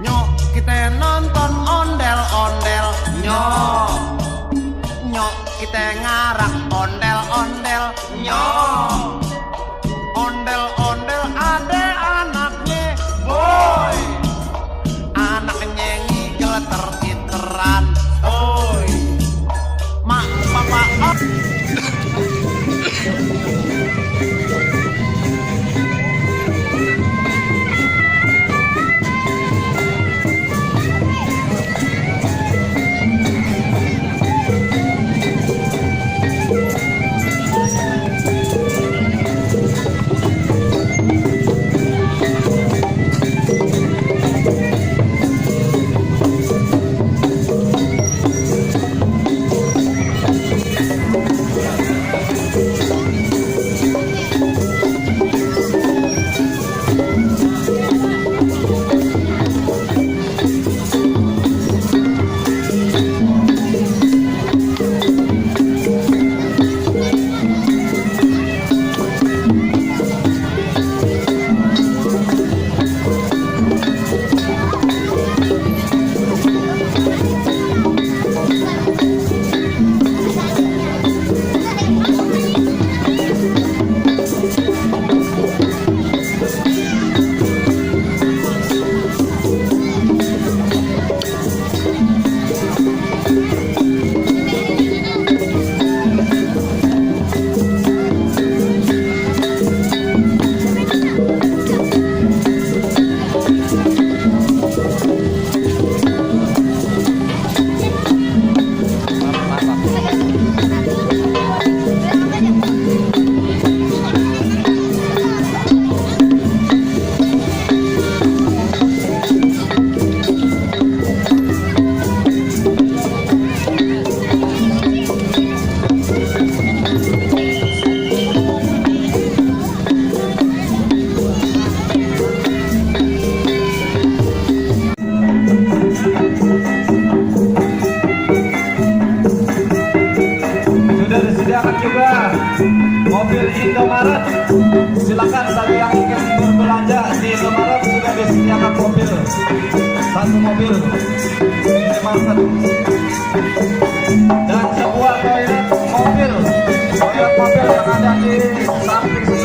Nyok kita nonton ondel-ondel, nyok nyok kita ngarak ondel-ondel, nyok ondel-ondel ada anaknya, boy anaknya ngigel teriteran, oi mak papa op. Juga mobil Indomaret, silakan bagi yang ingin berbelanja di Indomaret sudah disediakan mobil, satu mobil minimarket dan sebuah toilet mobil yang ada di samping